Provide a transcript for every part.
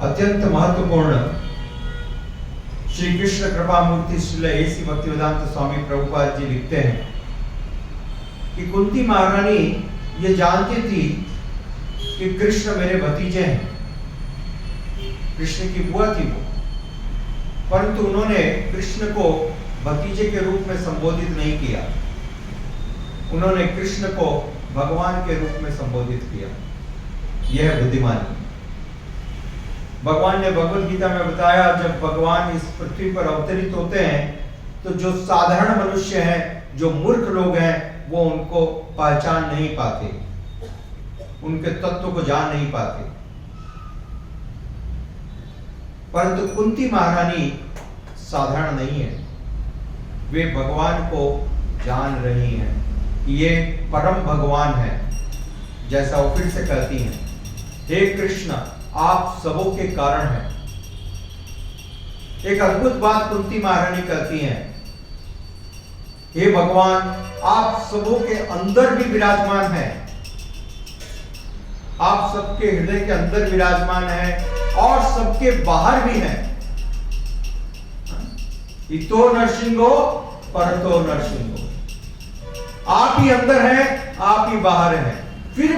अत्यंत महत्वपूर्ण श्री कृष्ण कृपा मूर्ति श्रील एसी भक्तिवेदांत स्वामी प्रभुपाद जी लिखते हैं कि कुंती महारानी ये जानती थी कि कृष्ण मेरे भतीजे हैं, कृष्ण की बुआ थी वो, परंतु उन्होंने कृष्ण को भतीजे के रूप में संबोधित नहीं किया, उन्होंने कृष्ण को भगवान के रूप में संबोधित किया। यह है बुद्धिमानी। भगवान ने भगवत गीता में बताया, जब भगवान इस पृथ्वी पर अवतरित होते हैं तो जो साधारण मनुष्य हैं, जो मूर्ख लोग हैं, वो उनको पहचान नहीं पाते, उनके तत्व को जान नहीं पाते। परंतु कुंती महारानी साधारण नहीं है, वे भगवान को जान रही हैं कि ये परम भगवान है। जैसा वो फिर से कहती हैं, हे कृष्ण आप सबों के कारण हैं। एक अद्भुत बात कुंती महारानी कहती हैं, हे भगवान आप सबों के अंदर भी विराजमान हैं, आप सबके हृदय के अंदर विराजमान हैं और सबके बाहर भी हैं। इतो नरसिंहो परतो नरसिंहो, आप ही अंदर हैं, आप ही बाहर हैं। फिर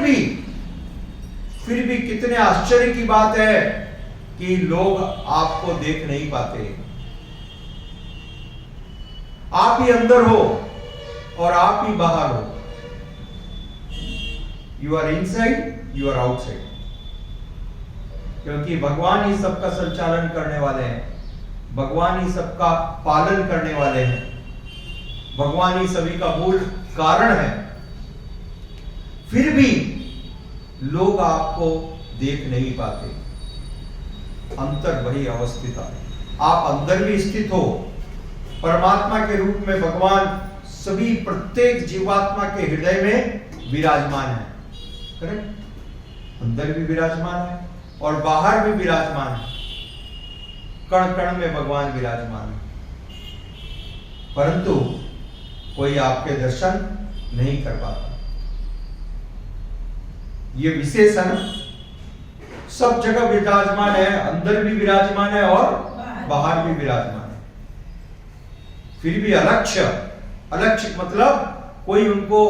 भी कितने आश्चर्य की बात है कि लोग आपको देख नहीं पाते। आप ही अंदर हो और आप ही बाहर हो। You are inside, you are outside, क्योंकि भगवान ही सबका संचालन करने वाले हैं, भगवान ही सबका पालन करने वाले हैं, भगवान ही सभी का मूल कारण है। फिर भी लोग आपको देख नहीं पाते। अंतर वही अवस्थित है। आप अंदर भी स्थित हो, परमात्मा के रूप में भगवान सभी प्रत्येक जीवात्मा के हृदय में विराजमान है। करेक्ट? अंदर भी विराजमान है और बाहर भी विराजमान है। कण कण में भगवान विराजमान है, परंतु कोई आपके दर्शन नहीं कर पाता। ये विशेषण सब जगह विराजमान है, अंदर भी विराजमान है और बाहर भी विराजमान है। फिर भी अलक्ष्य मतलब कोई उनको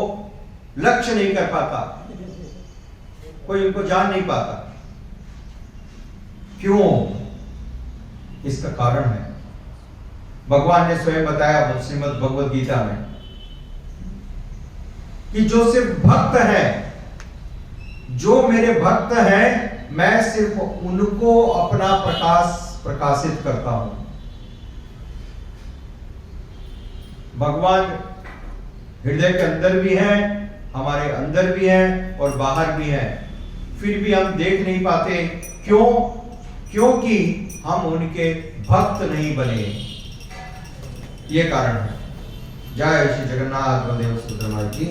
लक्ष्य नहीं कर पाता, कोई उनको जान नहीं पाता। क्यों? इसका कारण है, भगवान ने स्वयं बताया श्रीमद् भगवद गीता में कि जो सिर्फ भक्त है, जो मेरे भक्त हैं, मैं सिर्फ उनको अपना प्रकाश प्रकाशित करता हूं। भगवान हृदय के अंदर भी हैं, हमारे अंदर भी हैं और बाहर भी हैं, फिर भी हम देख नहीं पाते। क्यों? क्योंकि हम उनके भक्त नहीं बने, ये कारण है। जय श्री जगन्नाथ बलदेव सुभद्रा की।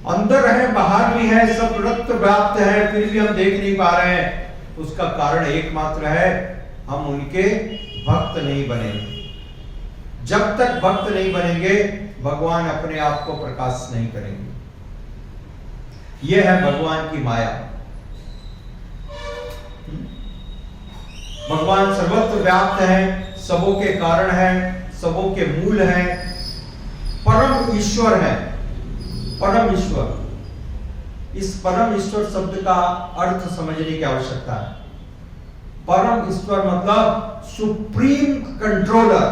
अंदर है, बाहर भी है, सब रक्त व्याप्त है, फिर भी हम देख नहीं पा रहे हैं। उसका कारण एकमात्र है, हम उनके भक्त नहीं बने। जब तक भक्त नहीं बनेंगे, भगवान अपने आप को प्रकाश नहीं करेंगे। यह है भगवान की माया। भगवान सर्वत्र व्याप्त है, सबों के कारण है, सबों के मूल है, परम ईश्वर है। परम ईश्वर, इस परम ईश्वर शब्द का अर्थ समझने की आवश्यकता है। परम ईश्वर मतलब सुप्रीम कंट्रोलर।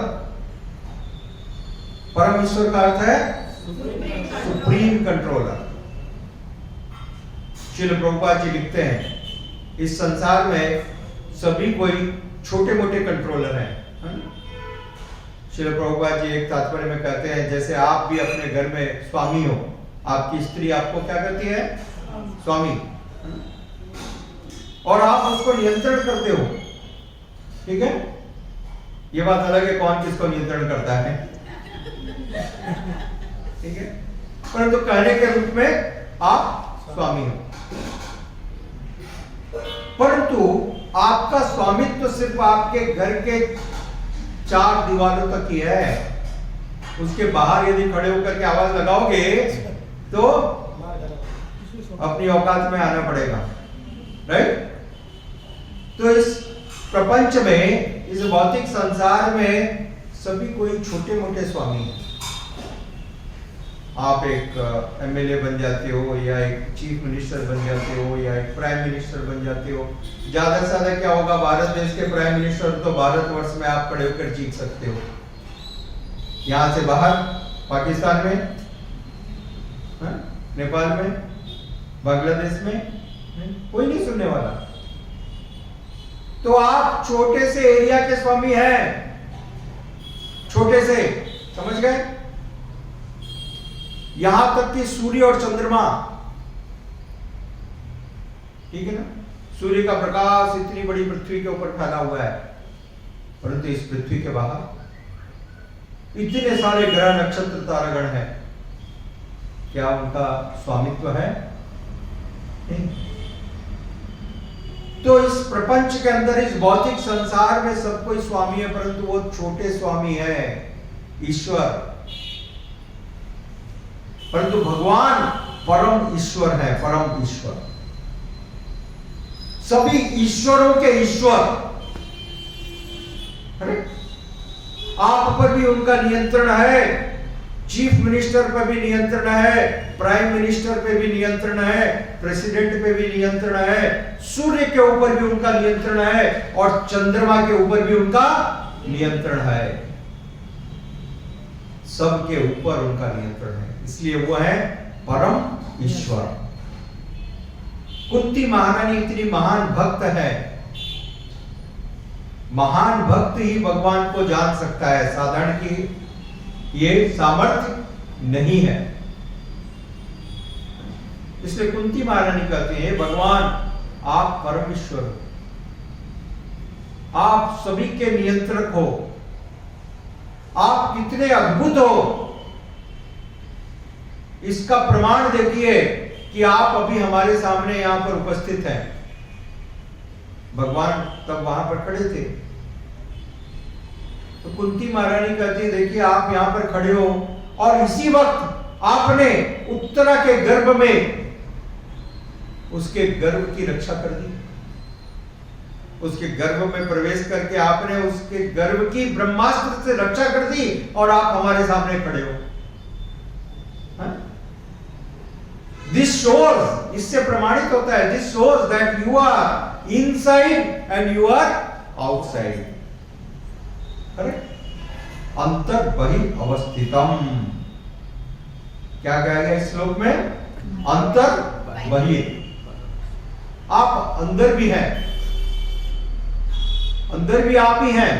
परम ईश्वर का अर्थ है सुप्रीम कंट्रोलर। श्रील प्रभुपाद जी लिखते हैं, इस संसार में सभी कोई छोटे मोटे कंट्रोलर हैं। श्रील प्रभुपाद जी एक तात्पर्य में कहते हैं, जैसे आप भी अपने घर में स्वामी हो, आपकी स्त्री आपको क्या करती है? स्वामी, और आप उसको नियंत्रण करते हो। ठीक है, ये बात अलग है कौन किसको नियंत्रण करता है। ठीक है, परंतु कहने के रूप में आप स्वामी हो। परंतु आपका स्वामित्व सिर्फ आपके घर के 4 दीवारों तक ही है। उसके बाहर यदि खड़े होकर के आवाज लगाओगे तो अपनी औकात में आना पड़ेगा। राइट? तो इस प्रपंच में, इस भौतिक संसार में सभी कोई छोटे मोटे स्वामी हैं। आप एक एमएलए बन जाते हो, या एक चीफ मिनिस्टर बन जाते हो, या एक प्राइम मिनिस्टर बन जाते हो। ज्यादा से ज्यादा क्या होगा, भारत देश के प्राइम मिनिस्टर तो भारतवर्ष में आप खड़े होकर जीत सकते हो। यहां से बाहर पाकिस्तान में, नेपाल में, बांग्लादेश में कोई नहीं सुनने वाला। तो आप छोटे से एरिया के स्वामी हैं, छोटे से, समझ गए? यहां तक कि सूर्य और चंद्रमा, ठीक है ना, सूर्य का प्रकाश इतनी बड़ी पृथ्वी के ऊपर फैला हुआ है, परंतु इस पृथ्वी के बाहर इतने सारे ग्रह नक्षत्र तारागण हैं, क्या उनका स्वामित्व है? नहीं। तो इस प्रपंच के अंदर, इस भौतिक संसार में सब कोई स्वामी है, परंतु वो छोटे स्वामी है, ईश्वर। परंतु भगवान परम ईश्वर है, परम ईश्वर, सभी ईश्वरों के ईश्वर। अरे आप पर भी उनका नियंत्रण है, चीफ मिनिस्टर पर भी नियंत्रण है, प्राइम मिनिस्टर पे भी नियंत्रण है, प्रेसिडेंट पे भी नियंत्रण है, सूर्य के ऊपर भी उनका नियंत्रण है, और चंद्रमा के ऊपर भी उनका नियंत्रण है। सबके ऊपर उनका नियंत्रण है, इसलिए वो है परम ईश्वर। कुंती महारानी इतनी महान भक्त है, महान भक्त ही भगवान को जान सकता है, साधारण की ये सामर्थ्य नहीं है। इसलिए कुंती महारानी कहते हैं, भगवान आप परमेश्वर हो, आप सभी के नियंत्रक हो, आप कितने अद्भुत हो। इसका प्रमाण देखिए कि आप अभी हमारे सामने यहां पर उपस्थित हैं। भगवान तब वहां पर खड़े थे। तो कुंती महारानी कहती है, देखिए आप यहां पर खड़े हो, और इसी वक्त आपने उत्तरा के गर्भ में उसके गर्भ की रक्षा कर दी। उसके गर्भ में प्रवेश करके आपने उसके गर्भ की ब्रह्मास्त्र से रक्षा कर दी, और आप हमारे सामने खड़े हो। दिस शोज, इससे प्रमाणित होता है, this shows that you are inside and you are outside. Correct? अंतर बहि अवस्थितम। क्या कहा गया इस श्लोक में? अंतर बहि। आप अंदर भी हैं, अंदर भी आप ही हैं।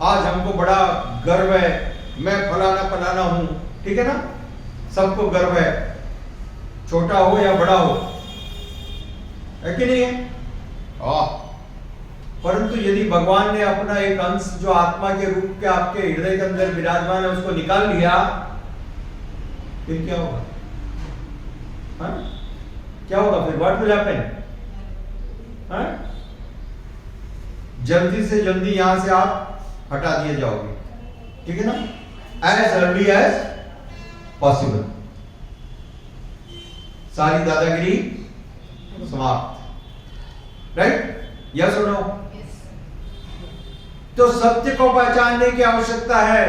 आज हमको बड़ा गर्व है, मैं फलाना फलाना हूं, ठीक है ना, सबको गर्व है, छोटा हो या बड़ा हो, है कि नहीं है? परंतु यदि भगवान ने अपना एक अंश जो आत्मा के रूप के आपके हृदय के अंदर विराजमान है उसको निकाल लिया, फिर क्या होगा? क्या होगा फिर? What will happen? जल्दी से जल्दी यहां से आप हटा दिए जाओगे, ठीक है ना, एज अर्ली एज पॉसिबल। सारी दादागिरी समाप्त। राइट? यस और नो? तो सत्य को पहचानने की आवश्यकता है।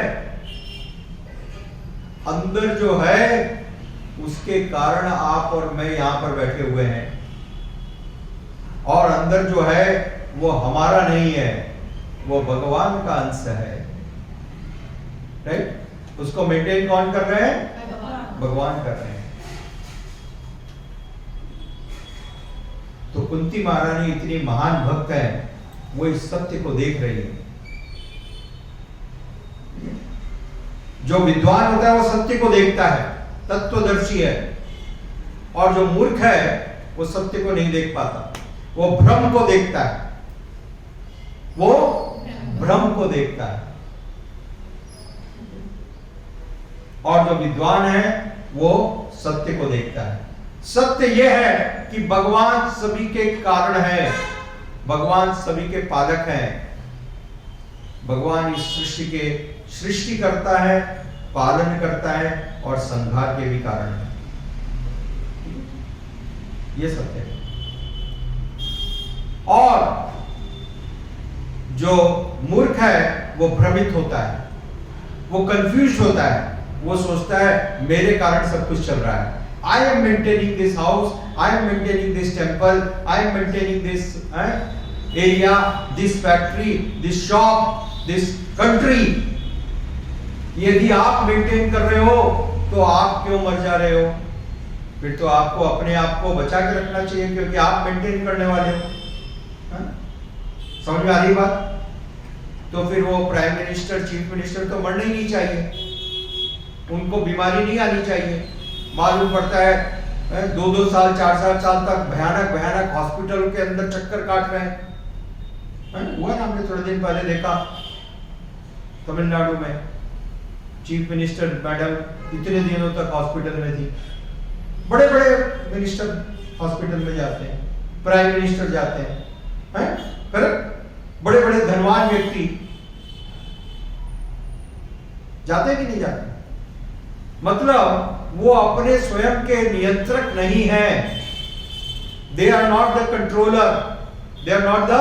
अंदर जो है उसके कारण आप और मैं यहां पर बैठे हुए हैं, और अंदर जो है वो हमारा नहीं है, वो भगवान का अंश है। राइट? उसको मेंटेन कौन कर रहे हैं? भगवान कर रहे हैं। तो कुंती महारानी इतनी महान भक्त है, वो इस सत्य को देख रही है। जो विद्वान होता है वो सत्य को देखता है, तत्वदर्शी है, और जो मूर्ख है वो सत्य को नहीं देख पाता, वो भ्रम को देखता है, वो भ्रम को देखता है। और जो विद्वान है वो सत्य को देखता है। सत्य यह है कि भगवान सभी के कारण है, भगवान सभी के पालक हैं, भगवान इस सृष्टि के सृष्टि करता है, पालन करता है, और संहार के भी कारण है। ये सत्य है। और जो मूर्ख है वो भ्रमित होता है, वो कंफ्यूज होता है, वो सोचता है मेरे कारण सब कुछ चल रहा है। I am maintaining this house, I am maintaining this temple, I am maintaining this area, this factory, this shop, this country. यदि आप मेंटेन कर रहे हो तो आप क्यों मर जा रहे हो? फिर तो आपको अपने आप को बचा के रखना चाहिए, क्योंकि आप मेंटेन करने वाले हो। समझ में आ रही बात? तो फिर वो प्राइम मिनिस्टर, चीफ मिनिस्टर तो मरना ही नहीं चाहिए, उनको बीमारी नहीं आनी चाहिए। मालूम पड़ता है 2-2 साल 4-4 साल तक भयानक हॉस्पिटल के अंदर चक्कर काट रहे हैं। हुआ ना, हमने थोड़े दिन पहले देखा तमिलनाडु में चीफ मिनिस्टर मैडम इतने दिनों तक हॉस्पिटल में थी। बड़े मिनिस्टर हॉस्पिटल में जाते हैं, प्राइम मिनिस्टर जाते हैं, बड़े धनवान व्यक्ति जाते कि नहीं जाते? मतलब वो अपने स्वयं के नियंत्रक नहीं है। They are not the controller, they are not the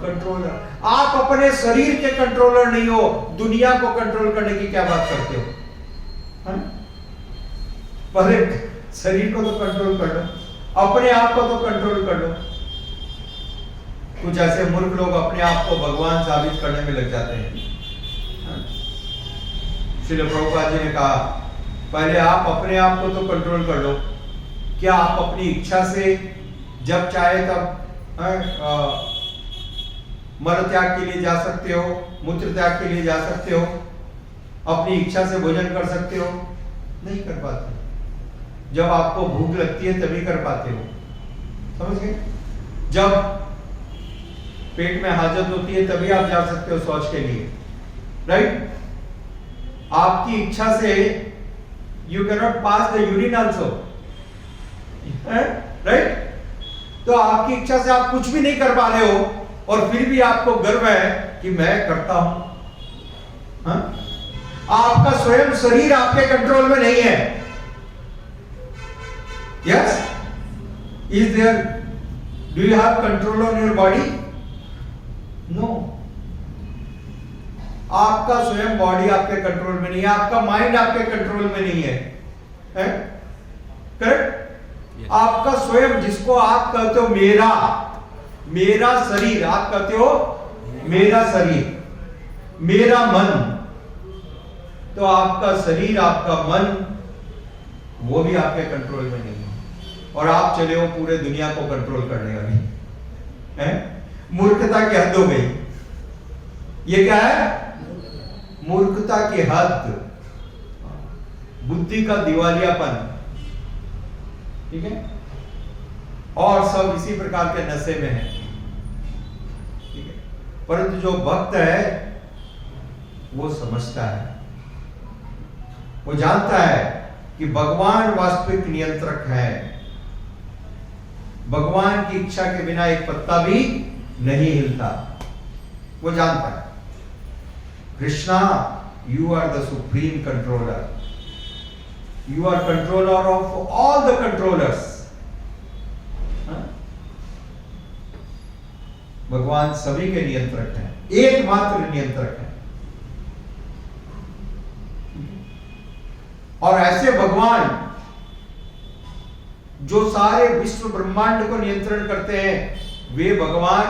controller. आप अपने शरीर के कंट्रोलर नहीं हो, दुनिया को कंट्रोल करने की क्या बात करते हो? पहले शरीर को तो कंट्रोल कर लो, अपने आप को तो कंट्रोल कर लो। कुछ ऐसे मूर्ख लोग अपने आप को भगवान साबित करने में लग जाते हैं। श्रील प्रभुपाद जी ने कहा पहले आप अपने आप को तो कंट्रोल कर लो। क्या आप अपनी इच्छा से जब चाहे तब मल त्याग के लिए जा सकते हो, मूत्र त्याग के लिए जा सकते हो, अपनी इच्छा से भोजन कर सकते हो? नहीं कर पाते। जब आपको भूख लगती है तभी कर पाते हो, समझ गए? जब पेट में हाजत होती है तभी आप जा सकते हो शौच के लिए, राइट? आपकी इच्छा से you cannot pass the urine also, right? तो आपकी इच्छा से आप कुछ भी नहीं कर पा रहे हो और फिर भी आपको गर्व है कि मैं करता हूं। आपका स्वयं शरीर आपके कंट्रोल में नहीं है। Yes? Is there? Do you have control on your body? No. आपका स्वयं बॉडी आपके कंट्रोल में नहीं है, आपका माइंड आपके कंट्रोल में नहीं है, करेक्ट? Yes. आपका स्वयं, जिसको आप कहते हो मेरा शरीर, आप कहते हो मेरा शरीर, मेरा मन, तो आपका शरीर, आपका मन, वो भी आपके कंट्रोल में नहीं है। और आप चले हो पूरे दुनिया को कंट्रोल करने वाली। मूर्खता की हद हो गई। ये क्या है? मूर्खता की हद, बुद्धि का दिवालियापन, ठीक है? और सब इसी प्रकार के नशे में है, ठीक है? परंतु जो भक्त है वो समझता है, वो जानता है कि भगवान वास्तविक नियंत्रक है। भगवान की इच्छा के बिना एक पत्ता भी नहीं हिलता, वो जानता है। Krishna, you are the supreme controller. You are controller of all the controllers. भगवान सभी के नियंत्रक हैं, एकमात्र नियंत्रक हैं। और ऐसे भगवान जो सारे विश्व ब्रह्मांड को नियंत्रण करते हैं, वे भगवान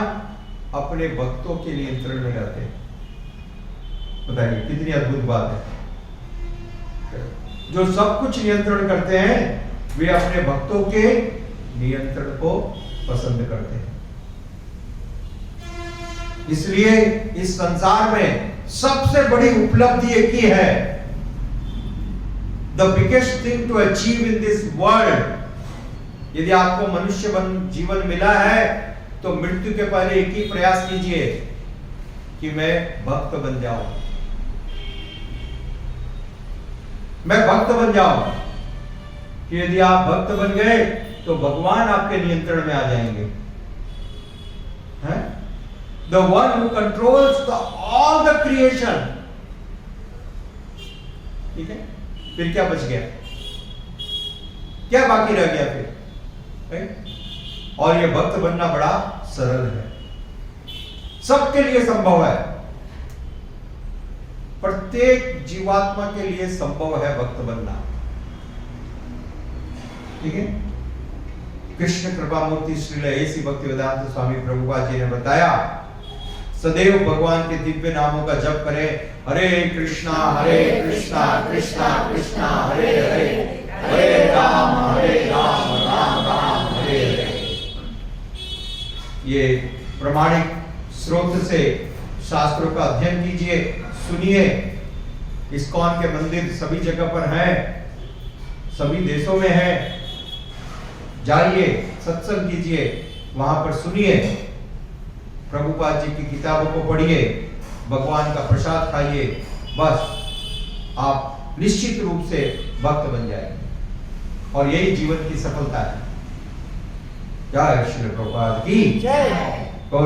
अपने भक्तों के नियंत्रण में रहते हैं। बताइए कितनी अद्भुत बात है। जो सब कुछ नियंत्रण करते हैं वे अपने भक्तों के नियंत्रण को पसंद करते हैं। इसलिए इस संसार में सबसे बड़ी उपलब्धि एक ही है। The biggest thing to achieve in this world, यदि आपको मनुष्य जीवन मिला है तो मृत्यु के पहले एक ही प्रयास कीजिए कि मैं भक्त बन जाऊं, मैं भक्त बन जाऊं। कि यदि आप भक्त बन गए तो भगवान आपके नियंत्रण में आ जाएंगे। The one who controls all the creation, ठीक है? फिर क्या बच गया? क्या बाकी रह गया? राइट। और ये भक्त बनना बड़ा सरल है, सबके लिए संभव है, प्रत्येक जीवात्मा के लिए संभव है भक्त बनना। ठीक है। कृष्ण कृपा मूर्ति श्रील ऐसी भक्तिवेदांत स्वामी प्रभुपाद जी ने बताया, सदैव भगवान के दिव्य नामों का जप करें। हरे कृष्णा कृष्णा कृष्णा हरे हरे, हरे राम राम राम हरे हरे। ये प्रमाणिक स्रोत से शास्त्रों का अध्ययन कीजिए, सुनिए। इस्कॉन के मंदिर सभी जगह पर हैं, सभी देशों में हैं। जाइए, सत्संग कीजिए, वहां पर सुनिए, प्रभुपाद जी की किताबों को पढ़िए, भगवान का प्रसाद खाइए, बस आप निश्चित रूप से भक्त बन जाएंगे और यही जीवन की सफलता है। जय श्री प्रभुपाद की जय।